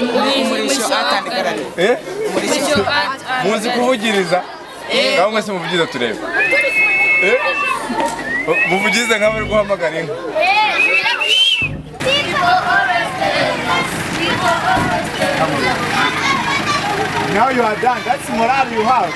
Umurishyo atandikarane. Umurishyo muzi kuvugiriza ngaho mwese muvugiza turebe muvugize nkaho bari guhamagara inka. Now you are done. That's morale you have.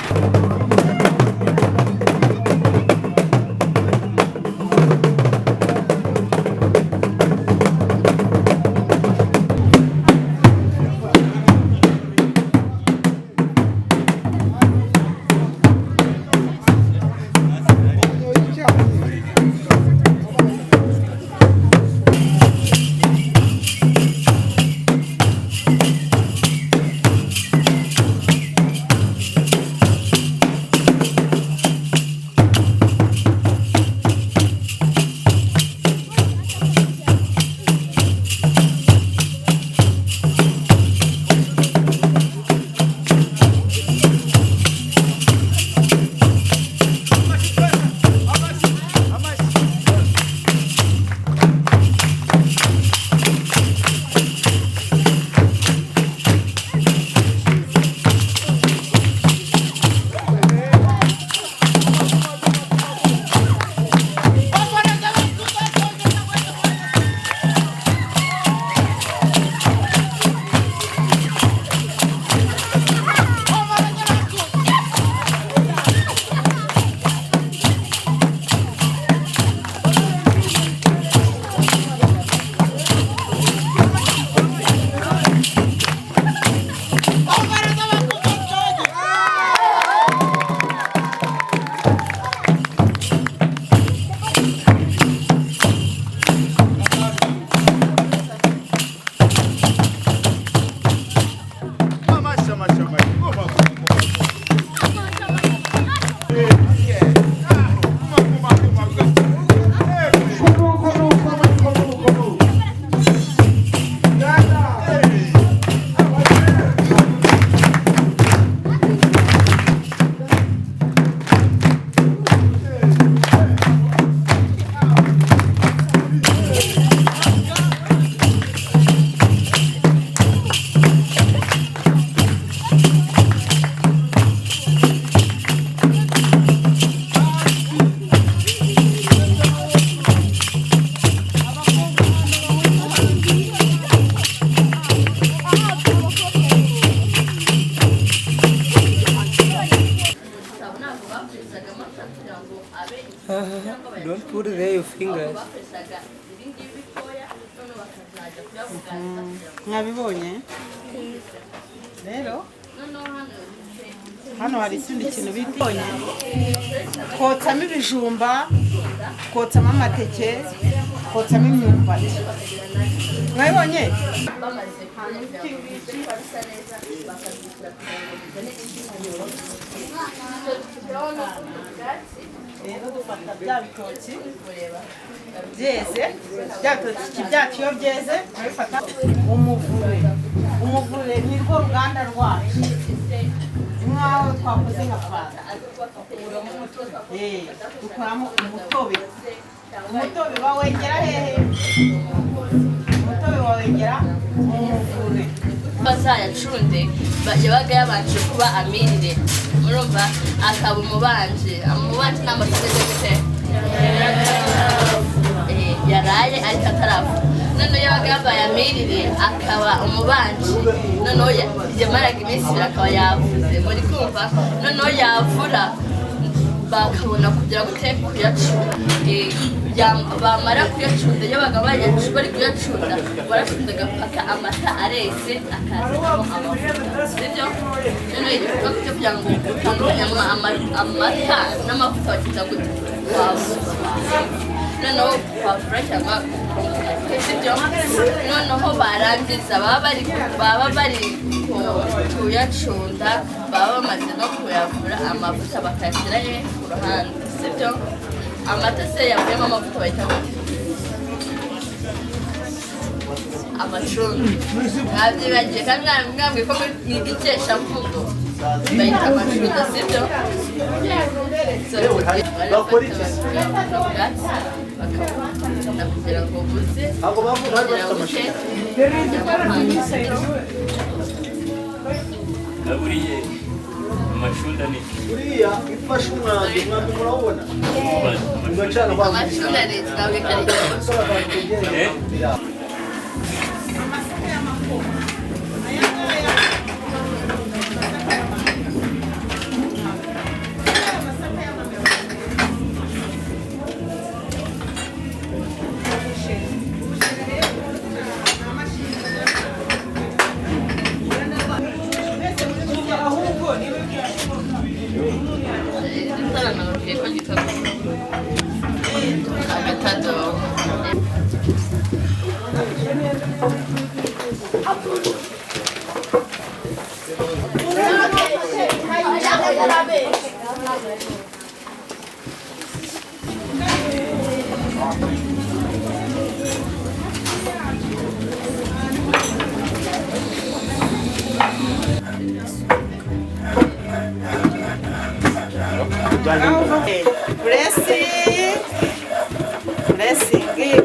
Don't put there your fingers. Mwabibonye rero hano hari ikindi kintu bitonye kotsamo ibijumba, kotsamo amateke, kotsamo imyumbati. Mwabibonye rero dufata bya bitoki byeze, bya bitoki byacu iyo byeze turabifata. Umuvure ni rwo ruganda rwacu, nk'aho twakoze nka fanta dukoramo umutobe. Umutobe bawengera hehe? Umutobe bawengera mu muvure. Bazayacunde yabaga yabanje kuba amirire, murumva akaba umubanje n'amategeko gute yaraye ariko ataravuga. Noneho yabaga yabaye amirire akaba umubanje, noneho yamaraga iminsi ibiri akaba yavuze, muri kumva. Noneho yavura bakabona kugira ngo teke kuyacunda. Bamara kuyacunda iyo bari kuyacunda baracundaga paka amata arese akazamo amavuta, sibyo? Noneho igikorwa cyo kugira ngo utandukanye amata n'amavuta bakita gute wavura. Noneho wavura cyangwa sibyo? Noneho barangiza baba bari kuyacunda, baba bamaze no kuyavura amavuta bakayashyira ku ruhande, sibyo? Amata se yavuyemo amavuta bahita amacunga. Mwabyibagiye kandi mwambwiye ko mwigikesha mvugo bahita amacunga, sibyo? Bakabona kugira ngo buze kugira ngo amashuri ni uriya ifashe umwambi murabona ugacana kwa amashuri ari twawe kare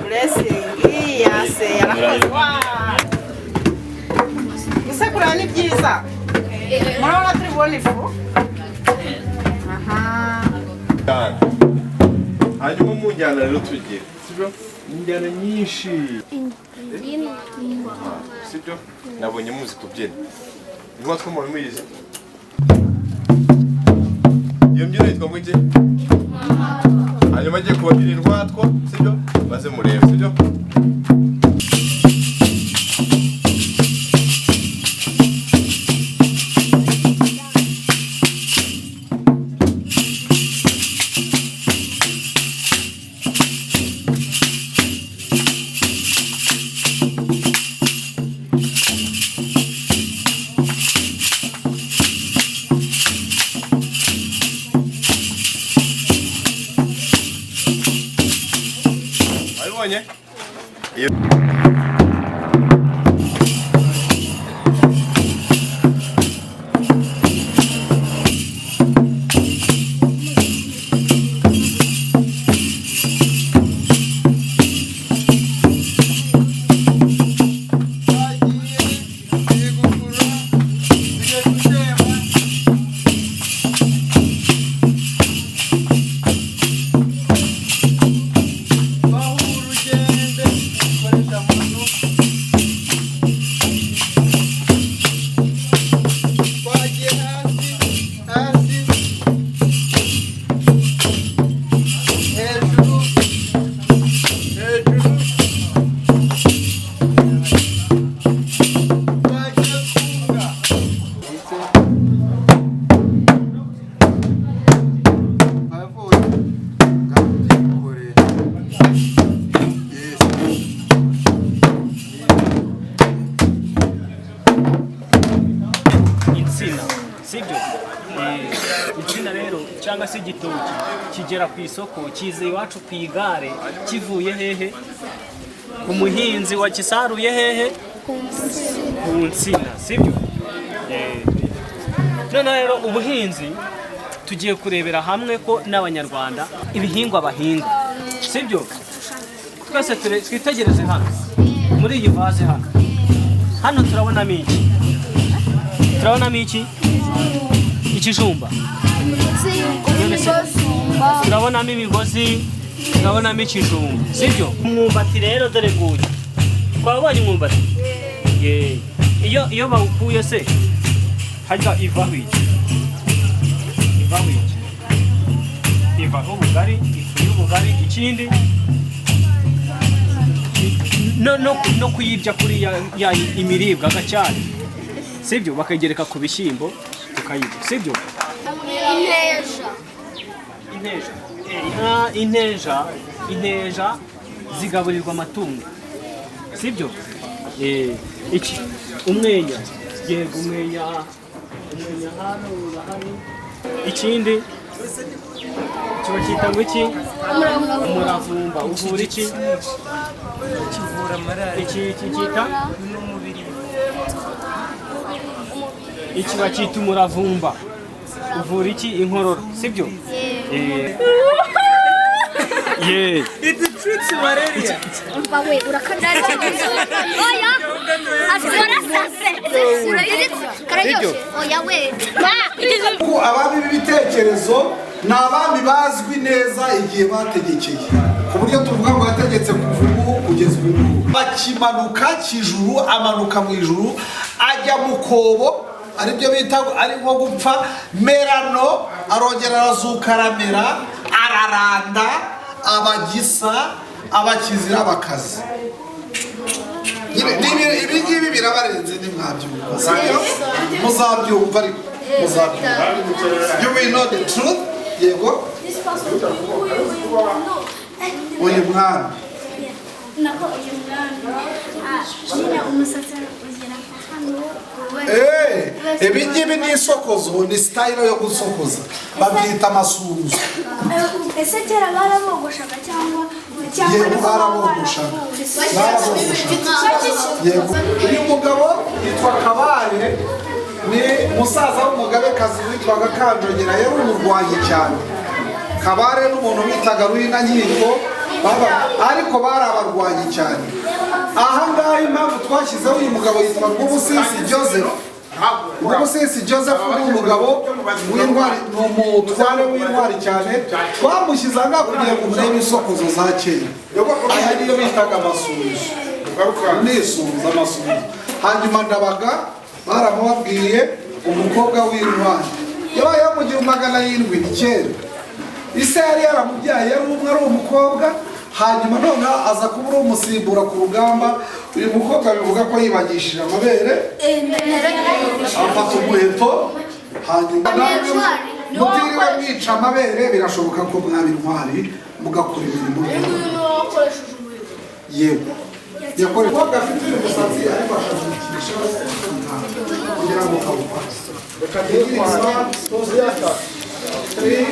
blessing yase yarakoze gusekura ni byiza murabona turi kubona ifu hanyuma mu njyana rero tugiye sibyo injyana nyinshi sibyo nabonye muzi kubyina niba twumva mwize iyo mbyino yitwa ngo iki hanyuma agiye kubabyina intwatwa sibyo maze murebe sibyo cyangwa se igitoki kigera ku isoko kize iwacu ku igare kivuye hehe ku muhinzi wakisaruye hehe ku nsina sibyo none rero ubuhinzi tugiye kurebera hamwe ko n'abanyarwanda ibihingwa bahinga sibyo twese twitegereze hano muri iyi vaze hano turabonamo iki ikijumba turabonamo imigozi turabonamo ikijumba sibyo umwumbati rero dore nguyu twabonye umwumbati iyo bawukuye se hajya ivaho iki ivaho ubugari ifu y'ubugari ikindi no kuyirya kuri ya imiribwa gacyane sibyo bakagereka ku bishyimbo tukayirya sibyo inteja zigaburirwa amatungo sibyo iki umwenya yego umwenya hano urahari ikindi kiba cyita ngo iki umuravumba uvura iki kivura malariya iki cyita n'umubiri iki bacyita umuravumba uvura iki inkorora sibyo it treats malaria bawe urakadara oya asora sase urayizi karayoshe oya we abami b'ibitekerezo ni abami bazwi neza igihe bategekeye ku buryo tuvuga ngo yategetse kuva ubu kugeza ubu. Bakimanuka kijuru, amanuka mu ijuru ajya mu kobo, aribyo bita ari nko gupfa. Merano arongera arazuka, aramera, araranda, abagisa, abakizira, abakazi. Ibi ngibi birabarenze ntimwabyumva, sibyo? Muzabyumva ariko muzabyumva. You will know the truth. Yego uyu mwana nako uyu mwana nyine umusatsi ugera hano. Ibi ngibi ni isokozo, ni style yo gusokoza, babyita amasunzu. Ese kera barabogoshaga cyangwa yego barabogoshaga. Yego uyu mugabo yitwa Kabare, ni musaza w'umugabekazi witwaga Kanjogera, yari umurwanyi cyane. Kabare n'umuntu bitaga Ruhinankiko, ariko bari abarwanyi cyane. Aha ngaha impamvu twashyizeho uyu mugabo yitwa Umurishyo Joseph. Umurishyo Joseph ni umugabo w'intwari, ni umutware w'intwari cyane. Twamushyize aha ngaha kugira ngo murebe isokozo za kera. Aya niyo bitaga amasunzu, n'isunzu, amasunzu. Hanyuma Ndabaga baramubabwiye umukobwa w'intwari yabayeho mu 1700. Ise yari yaramubyaye, yari umwe, ari umukobwa. Hanyuma none aza kuba uri umusimbura ku rugamba. Uyu mukobwa bivuga ko yibagishije amabere, afata umuheto. Hanyuma mutiriwe mwica amabere, birashoboka ko mwaba intwari mugakora imirimo. Yego yakora umukobwa afite umusatsi ariko akazirikisha kugira ngo kawupase. Reka tegiriza toziyata 3.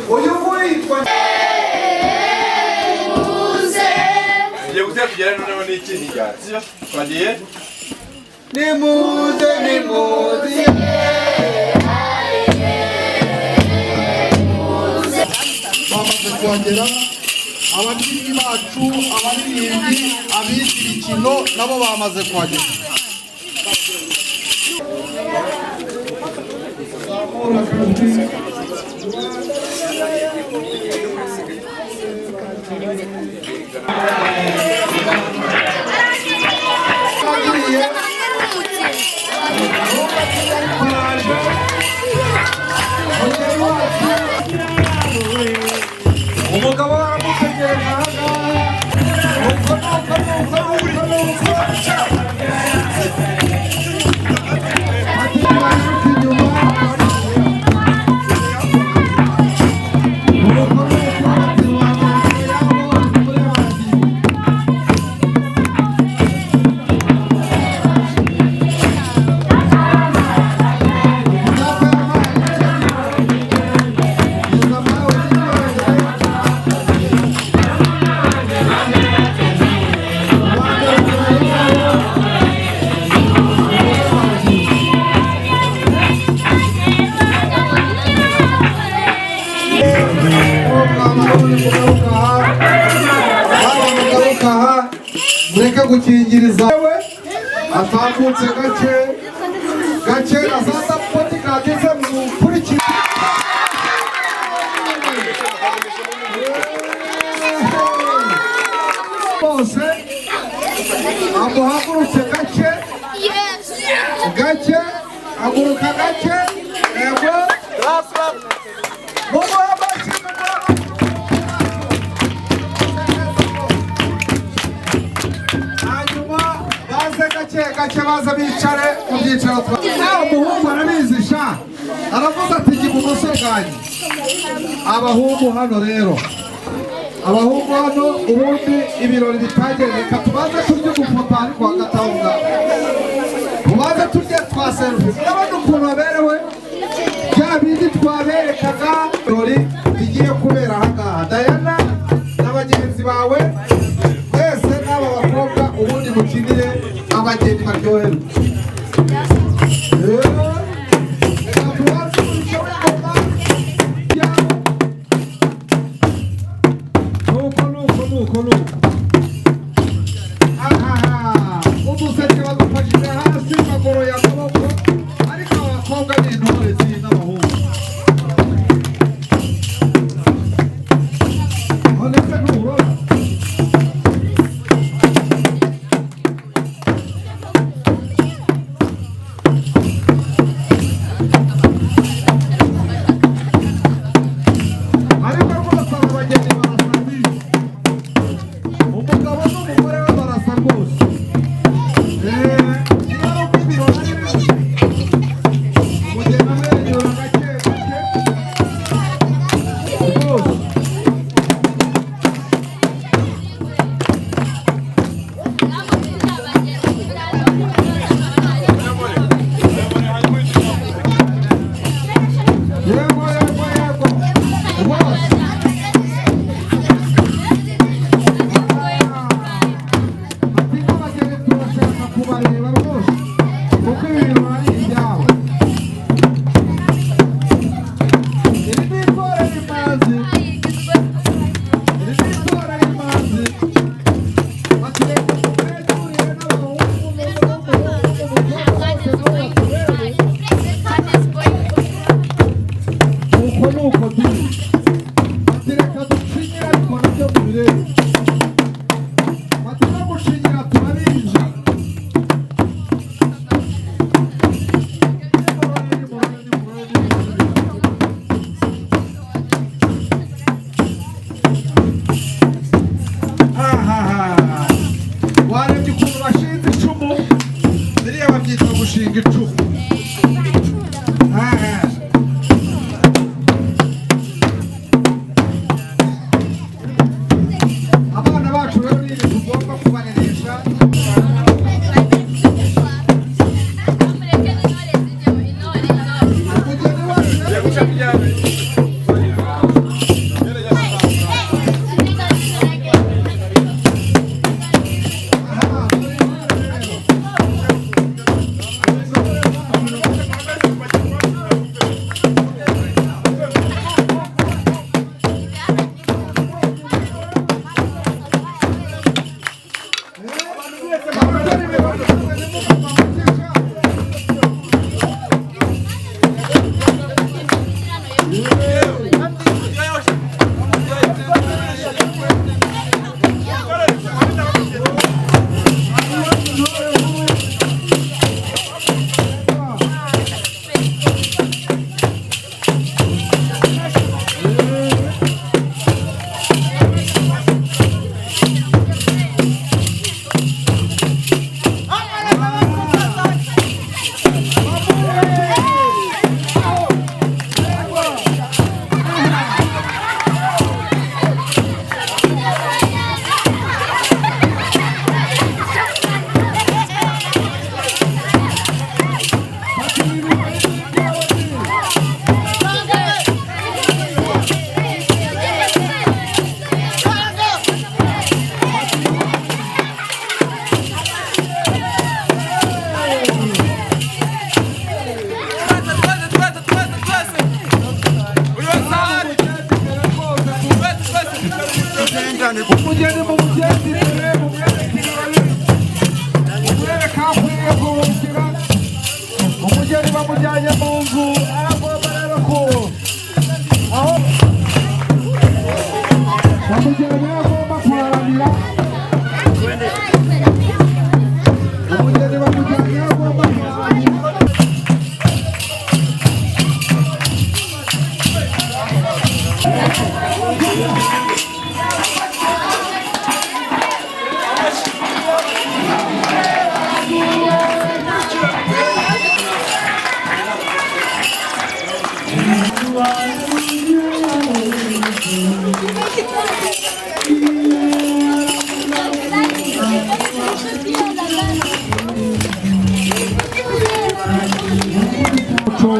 Uyu witwa Ngiye gutera kugera noneho n'ikindi cyatsi. Sibyo? Twagiye? Nimuze bamaze kuhagera. Ababyeyi bacu, abaririmbyi, abize imikino nabo bamaze kuhagera. Umugabo aramutegereje aha mureke gukingiriza we atambutse gake gake azaza poti kageze mu kurikira bose amuhagurutse gake gake aguruka gake yego gake baza bicare mu byicaro twa umuhungu arabizisha aravuze ati jya ibumoso bwanjye. Abahungu hano rero, abahungu hano ubundi ibirori bitangiye, reka tubanze turye udufoto ariko hagati aho ngaho tubanze turye twa selfie. Urabona ukuntu baberewe, bya bindi twaberekaga ibirori bigiye kubera aha ngaha. Diana na bagenzi bawe mwese n'aba bakobwa ubundi mukinire abageni baryoherwa. Nuko uduseke badufashije hasi, maguru y'amaboko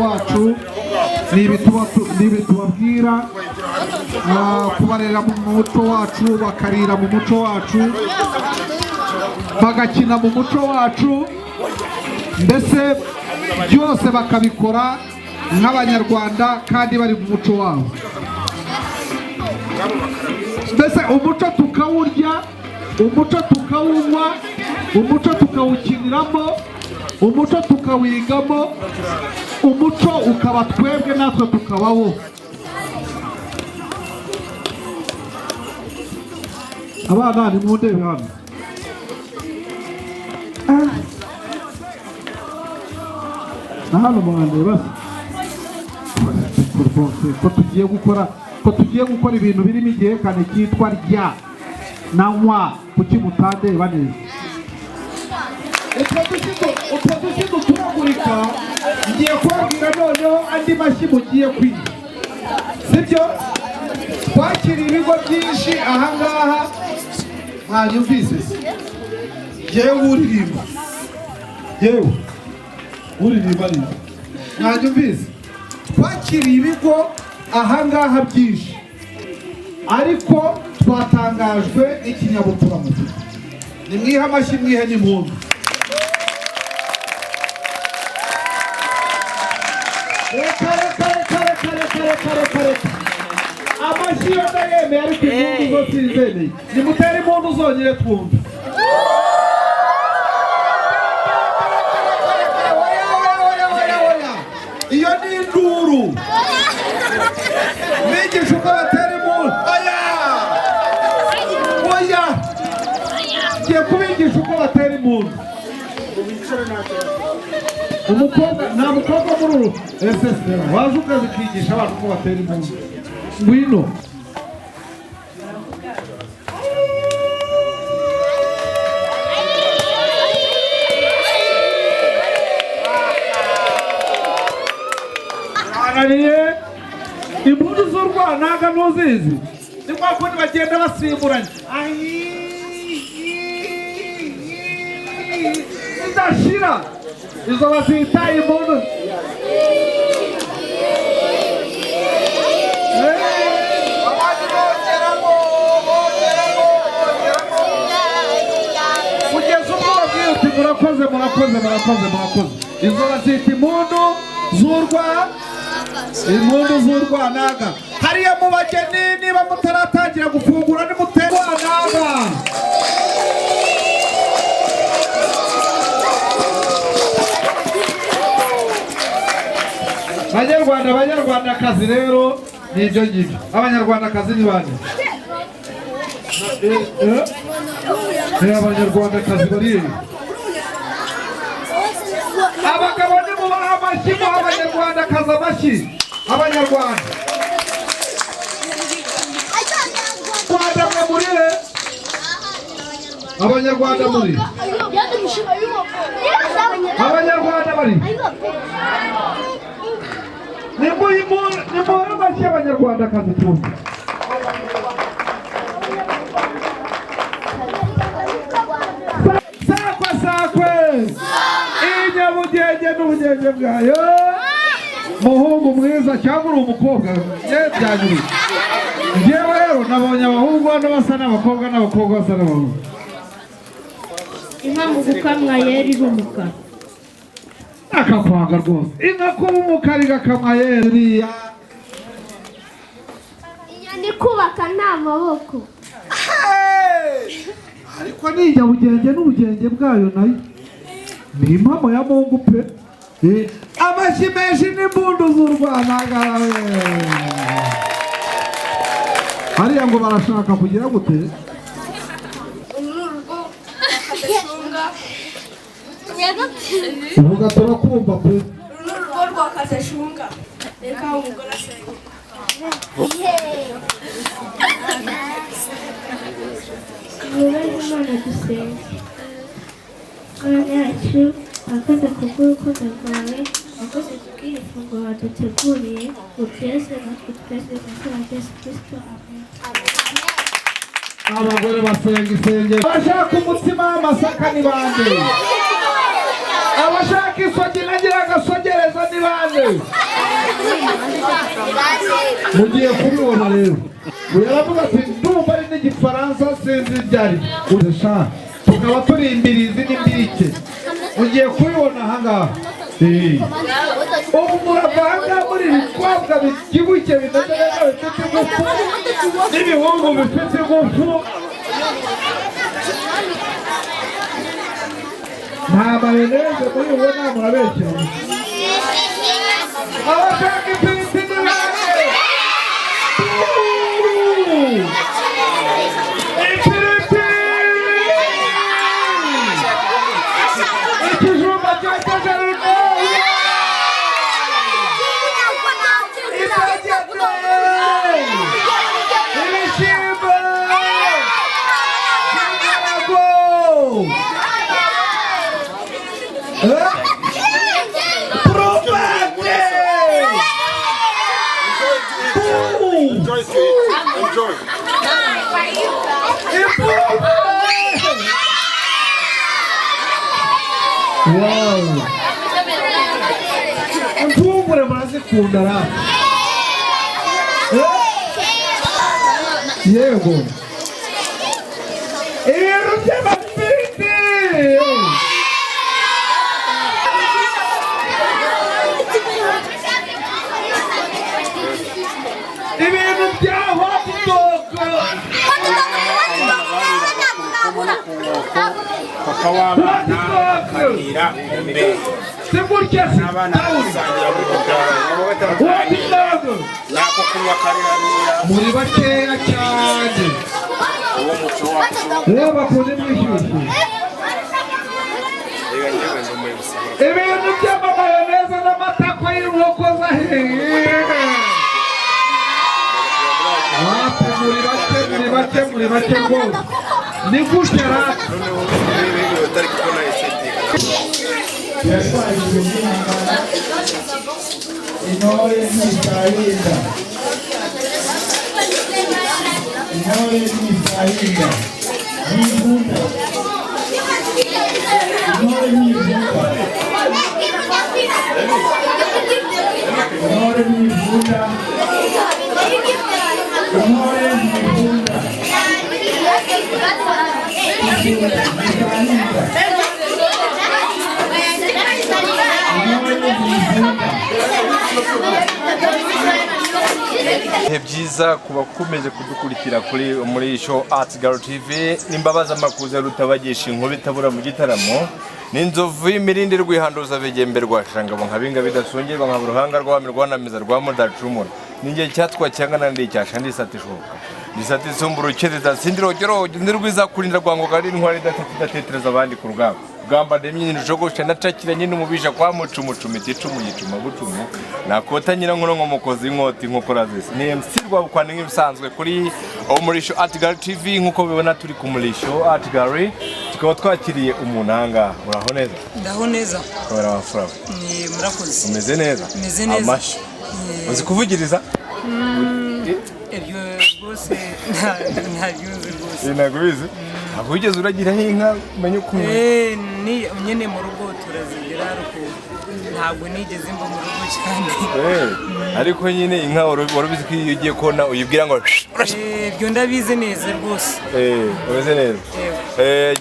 wacu nibi tubabwira kubarera mu muco wacu bakarira mu muco wacu bagakina mu muco wacu mbese byose bakabikora nk'abanyarwanda kandi bari mu muco wabo mbese umuco tukawurya umuco tukawunywa umuco tukawukiniramo umuco tukawigamo umuco ukaba twebwe natwe tukabaho abana ni mu ndebe hano na hano mwandeba ko tugiye gukora ibintu birimo igihekane cyitwa rya na nywa kuki mutandeba neza utwo dusigo turagurika ngiye kubabwira noneho andi mashyi mugiye kwiga sibyo twakira ibigo byinshi ahangaha mwanyumvise yewe uririmba yewe uririmba neza mwanyumvise twakiriye ibigo ahangaha byinshi ariko twatangajwe n'ikinyabupfura mu gihe nimwihe amashyi mwihe n'impundu reka amashyi yo ndayemeye ariko impundu zo sinzemeye nimutere impundu zonyine twumve umuntu umukobwa nta mukobwa muri uru ese waje ukazikigisha abantu ko batera impundu ngwino ananiye impundu z'urwanaga ntuzizi ni kwa kundi bagenda basimburanye zidashira izo bazita impundu kugeza ubwo babwiye uti murakoze izo bazita impundu z'urwanaga hariya mu bageni niba mutaratangira gufungura nimutera urwanaga abanyarwandakazi rero ni ibyo ngibyo abanyarwandakazi ni bande abanyarwandakazi bari abagabo nimubaha amashyi muha abanyarwandakazi amashyi abanyarwanda Rwanda mwe muri he abanyarwanda muri abanyarwanda bari nimuhe amashyi abanyarwandakazi tumve sakwe inyabugenge n'ubugenge bwayo muhungu mwiza cyangwa uri umukobwa byanyuriye njyewe rero nabonye abahungu hano basa n'abakobwa n'abakobwa basa n'abahungu inka mu gukamwa yera irumuka akakwanga rwose inka kuba umukara igakamwa yera inyoni kubaka nta maboko ariko ni inyabugenge n'ubugenge bwayo nayo ni impamo ya mungu pe amashyi menshi n'impundu z'urwanaga hariya ngo barashaka kugira gute uvuga turakumva pe urugo rwakaze shunga reka umugore asenga Imana dusenge Mana yacu akoze kubw'urukundo rwawe akoze kubw'iri funguro waduteguriye ubyeze natwe twese mu izina rya Yesu Kristo amen abagore basenga isengero abashaka umutsima w'amasaka ni bande abashaka isogi nagira agasogereza ni bande mugiye kubibona rero uravuga ati ndumva ari n'igifaransa sinzi ibyari urusha tukaba turi imbirizi n'imbirike mugiye kubibona ahangaha ubu muravanga muri ibikobwa bibyibushye bimeze neza bifite ingufu n'ibihungu bifite ingufu nta mayoneze muri uwo nta murabekera abashaka ifiriti ni bande ifiriti ikijumba cyokeje runo ibishyimbo ingaragu Probate! Enjoy. Wow! Ntungure murazikunda ra. Yego. Ibintu by'amafiriti! Ibintu bya hot dog! papa w'abana bakira umbe Simurya si n'abana basangira mu mugabo nako kunywa kariranira muri bakeya cyane uwo muco wacu reba bakunda imwishyushyu ibintu by'amamayoneze n'amatako y'inkoko zahiye. Muri bake rwose ni gutya rata. Intore ntizahinda, intore ntizahinda, ntibunda, intore ntibunda, intore ntibunda, intore ntibunda. Ibihe byiza kuba kumeje kudukurikira kuri Umurishyo Art Gallery TV. Nimbabaza makuza rutabagisha inkuru itabura mu gitaramo. N'inzovu imirindi rwihanduza bigemberwa shangabo nkabinga bidasongerwa nka buruhanga rw'abami rwanamiza rwa mudacumura. Ninge cyatwa cyanga nandi cyasha ndisatishoka. Ndisati somburu cyeza sindiro gero ndirwiza kurinda rwango gari intwari datetereza abandi ku rugamba. Gamba demye njogosha natakiranye n'umubisha kwa muco mucumiti icumu yicuma bucumu nakota nyina nkono mukozi inkoti nkokora zese ni MC rwabukwana nk'ibisanzwe kuri Umurishyo Art Gallery TV nkuko bibona turi ku Umurishyo Art Gallery tukaba twakiriye umunanga. Uraho neza? Ndaho neza. Kora wafura. Ni murakoze. Umeze neza? Umeze neza. Amashi. Uzi kuvugiriza? Ebyo bose ntabyunze rwose. Nagubize. Akugeze uragira inka menye ukuntu. Ni nyene mu rugo turazigera ariko ntabwo nigeze mba mu rugo cyane. Ariko nyine inka warabizi ko iyo ugiye kona uyibwira ngo byo ndabize neza rwose. Umeze neza.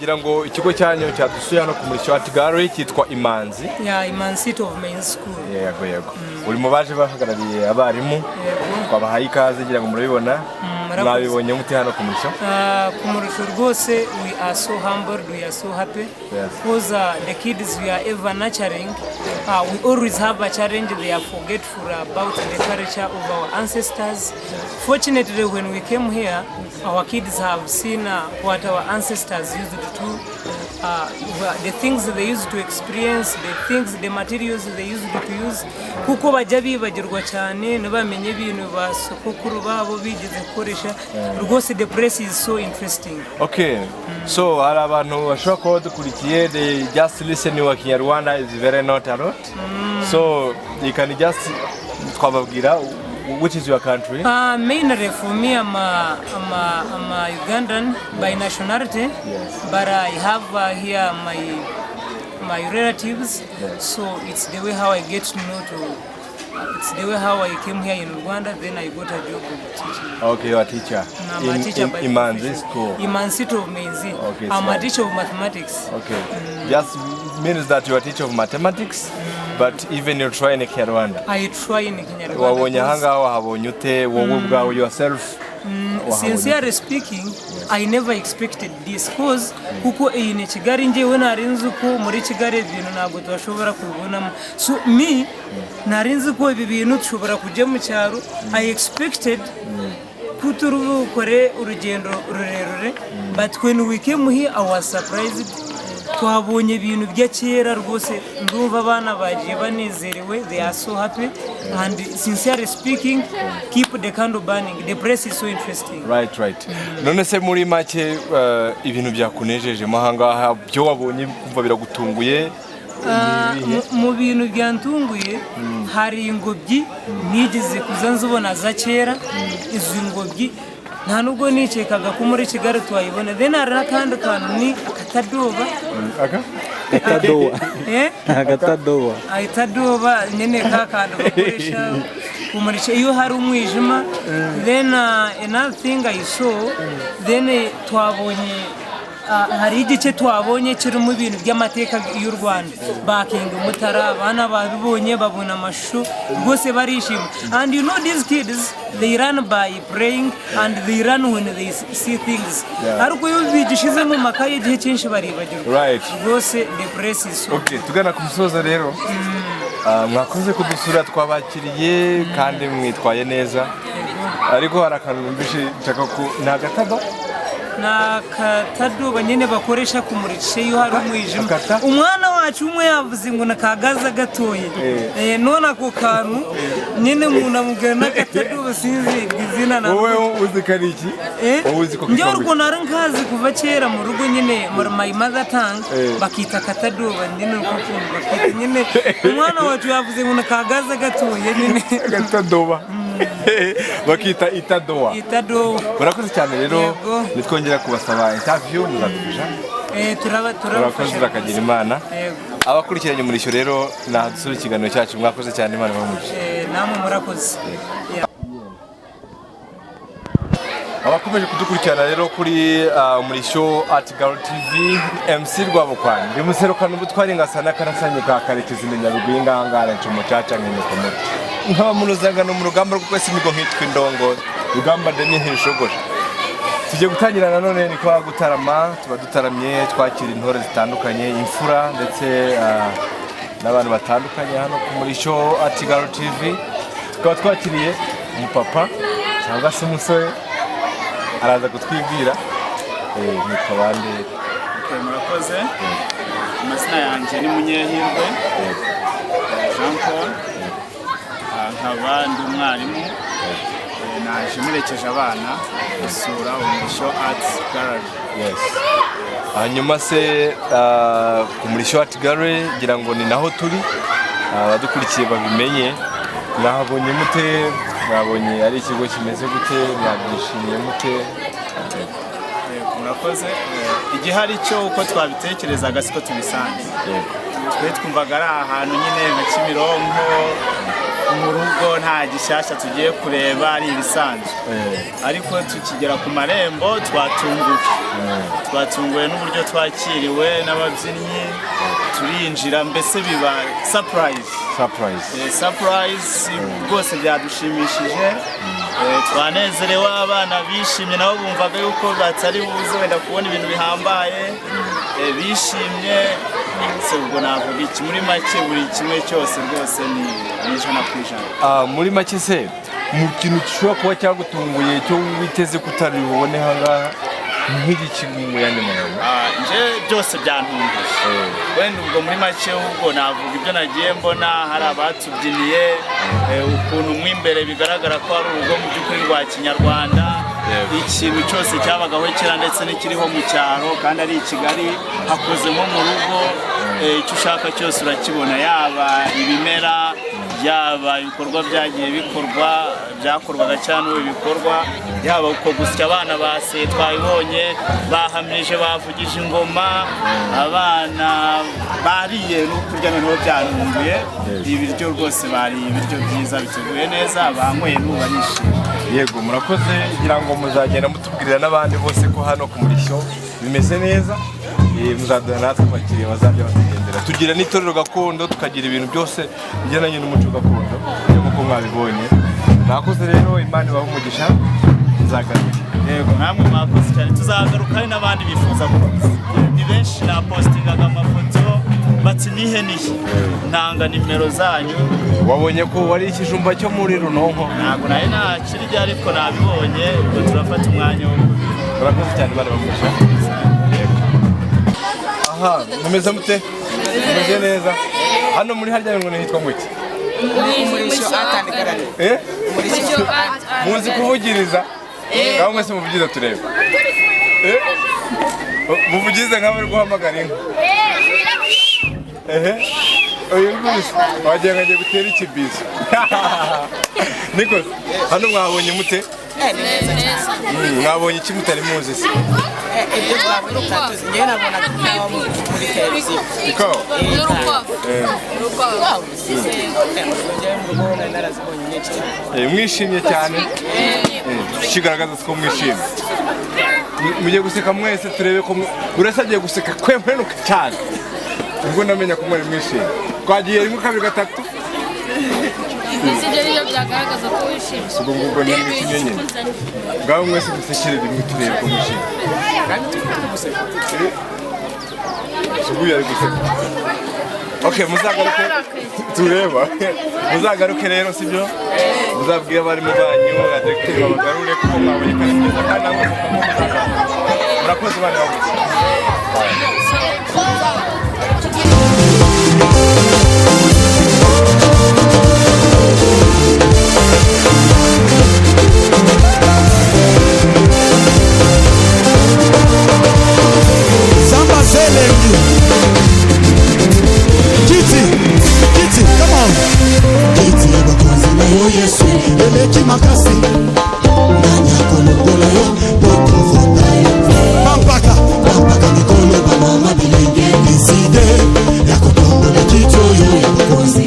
Gira ngo ikigo cyanyu cyadusuye hano ku Umurishyo Art Gallery cyitwa Imanzi. Imanzi City of Mainz school. Yego. Uri mu baje bahagarariye abarimu. Kwabahaye ikaze gira ngo murabibona. Mwabibonye muti hano ku Umurishyo? Ku Umurishyo rwose we are so humbled, we are so happy. Because the kids we are ever nurturing, we always have a challenge. They are forgetful about the culture of our ancestors. Fortunately, when we came here, our kids have seen what our ancestors used to do, the things they used to experience, the materials they used to use. Kuko bajya bibagirwa cyane nabamenye ibintu basokokuru babo bigeze gukoresha. Rwose the place is so interesting. Okay. So hari abantu bashobora kuba dukurikiye, they just listen to Nyarwanda is very not a lot. So you can just twababwira which is your country? Mainly for me, I'm a Ugandan by nationality, but I have here my relatives. So it's the way how I get to know it's the way how I came here in Rwanda. Then I got a job of teaching. Okay, you're a teacher. I'm a teacher by Imanzi school. Imanzi City of Mainz. Okay, I'm a teacher of mathematics. Okay, just means that you're a teacher of mathematics. But even you try in Nyarwanda. I try in Nyarwanda. Wabonye hanga wahabonye ute wowe ubwawe yourself? Sincerely speaking, I never expected this cause kuko in Kigali njewe narinzi ko muri Kigali ibintu ntabwo twashobora kubibonamo. So me narinzi ko ibi bintu dushobora kujya mu cyaro. I expected kuturukore urugendo rurerure, but when we came here I was surprised. Twabonye ibintu bya kera rwose ndumva abana bagiye banezerewe. They are so happy and sincerely speaking keep the candle burning. The place is so interesting. Right. None se muri make ibintu byakunejeje mahanga byo wabonye kumva biragutunguye? Mu bintu byantunguye hari ingobyi nigeze kuzanzubona za kera. Izi ngobyi nta nubwo nicekaga ko muri Kigali twayibona. Then hari n'akandi kantu ni akatadoba. Akatadoba nyine kakandi bakoresha ku Umurishyo iyo hari umwijima. Then another thing I saw, then twabonye hari igice twabonye kirimo ibintu by'amateka y'u Rwanda. Bakinga Mutara abana babibonye babona amashusho rwose barishima. And you know these kids, they run by praying and they run when they see things. Ariko iyo bigishize mu makaye igihe cyinshi baribagirwa. Rwose the place is so. Okay, tugana ku musozo rero. Mwakoze kudusura twabakiriye kandi mwitwaye neza. Ariko harakantu mbishe nshaka ko nagataba na katadoba nyene bakoresha kumurisha iyo hari umwijima. Umwana wacu umwe yavuze ngo nakagaza gatoye. None ako kantu nyene umuntu amugana katadoba sinzi izina na. Wowe uzikari iki? Uzi ko Njye urwo nari nkazi kuva kera mu rugo nyene my mother tongue bakita katadoba nyene uko bakita nyene umwana wacu yavuze ngo nakagaza gatoye nyene katadoba. Bakita itadoa. Murakoze cyane rero nitwongera kubasaba interview muzadufasha. Turakoze akagira Imana. Abakurikiranye Umurishyo rero nadusura ikiganiro cyacu mwakoze cyane Imana bamugisha. Namwe murakoze. Abakomeje kudukurikirana rero kuri Umurishyo Article TV MC Rwabukwani. Ndi muserukano ubutwari ngasana karasanye ka Karekezi Nyaruguru ingangara ncumo caca nkene komoto. Nkaba munuzangano mu rugamba rwo kwese imigo nkitwa indongo rugamba ndemye ntishogosha. Tujye gutangira nanone ni kwa gutarama tuba dutaramye twakira intore zitandukanye imfura ndetse n'abantu batandukanye hano ku Umurishyo Article TV. Tukaba twakiriye umupapa cyangwa se umusore araza kutwibwira nitwa bande. Murakoze. Amazina yanjye ni Munyehirwe Jean Paul. Nkaba ndi umwarimu naje murekeje abana gusura Umurishyo Arts Gallery. Hanyuma se ku Umurishyo Art Gallery ngira ngo ni naho turi abadukurikiye babimenye. Nahabonye mute? Mwabonye ari ikigo kimeze gute? Mwabyishimiye mute? Murakoze. Igihari cyo uko twabitekerezaga siko tubisanze. Twe twumvaga ari ahantu nyine nka Kimironko mu rugo nta gishyashya tugiye kureba ari ibisanzwe. Ariko tukigera ku marembo twatunguwe n'uburyo twakiriwe n'ababyinnyi turinjira mbese biba surprise rwose byadushimishije. Twanezerewe abana bishimye nabo bumvaga yuko batari buze wenda kubona ibintu bihambaye bishimye. Ubwo navuga iki muri make buri kimwe cyose rwose ni 100%. Muri make se mu kintu gishobora kuba cyagutunguye cyo witeze kutari bubone hangaha nk'iki mu yandi muntu? Nje byose byantunguye. Wenda ubwo muri make ubwo navuga ibyo nagiye mbona hari abatubyiniye ukuntu mwimbere bigaragara ko ari urugo mu by'ukuri rwa Kinyarwanda. Ikintu cyose cyabagaho kera ndetse n'ikiriho mu cyaro kandi ari i Kigali hakozemo mu rugo. Icyo ushaka cyose urakibona, yaba ibimera yaba ibikorwa byagiye byakorwaga cyane ubu bikorwa, yaba uko gusya abana base twabibonye bahamije bavugije ingoma, abana bariye no kurya noneho byanunguye. Ibiryo rwose bari ibiryo byiza biteguye neza, banyweye n'ubu barishimye. Yego murakoze, ngira ngo muzagenda mutubwirira n'abandi bose ko hano ku Umurishyo bimeze neza. Muzaduha natwe abakiriya bazajya batugendera. Tugira n'itorero gakondo, tukagira ibintu byose bijyanye n'umuco gakondo nk'uko mwabibonye. Mwakoze rero, Imana ibahe umugisha, muzagaruke. Yego namwe mwakoze cyane, tuzagaruka hari n'abandi bifuza kuza. Ni benshi na postingaga amafoto bati nihe ntanga nimero zanyu. Wabonye ko wari ikijumba cyo muri Runonko? Ntabwo nari nakirya ariko nabibonye, ubwo turafata umwanya wo. Murakoze cyane, Imana ibahe umugisha. Aha, mumeze mute? Mumeze neza. Hano muri harya ngo hitwa muki? Umurishyo Art Gallery. Umurishyo Art. Muzi kuvugiriza? Ngaho mwese muvugiza turebe. Muvugize nkaho bari guhamagara inka. Oyo rwose wagiye ngagiye gutera ikibizo. Niko hano mwabonye mute? Mwabonye iki mutari muzi se? Ibyo twabonye utatuzi, njyewe nabonaga nkaho muri televiziyo. Niko? Mwishimye cyane? Kigaragaza ko mwishimye. Mugiye guseka mwese turebe ko urasa agiye guseka kwempenuka cyane. Ubwo ndamenya ko mwari mwishimye. Twagiye rimwe kabiri gatatu. Ibyo niyo byagaragaza ko wishimye. Ubwo ni mwishimye nyine. Ngaho mwese musekere rimwe turebe ko mwishimye. Sugu yari guseka. Okay, muzagaruke tureba. Muzagaruke rero sibyo? Muzabwira bari mu banyu, aderektere babagarure kuko mwabonye kandi neza kandi namwe mukomeza. murakoze bana bavuze. Samba Zelengi. Kiti, come on. Kiti abakonzi na yo Yesu, eleki makasi. Nanya kolokolo yo, boko vota yo. Pampaka mikolo ba mama bilenge. Iside, ya kotongo le kiti yo ya bakonzi.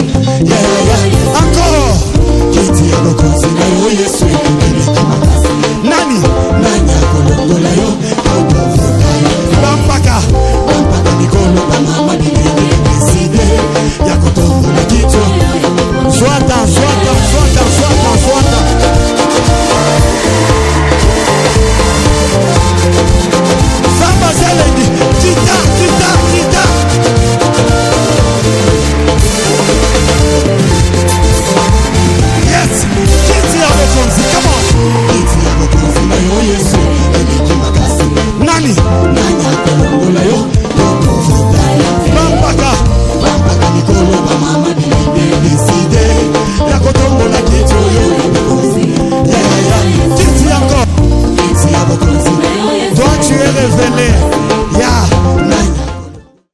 Yeah. Encore. Kiti abakonzi na yo Yesu.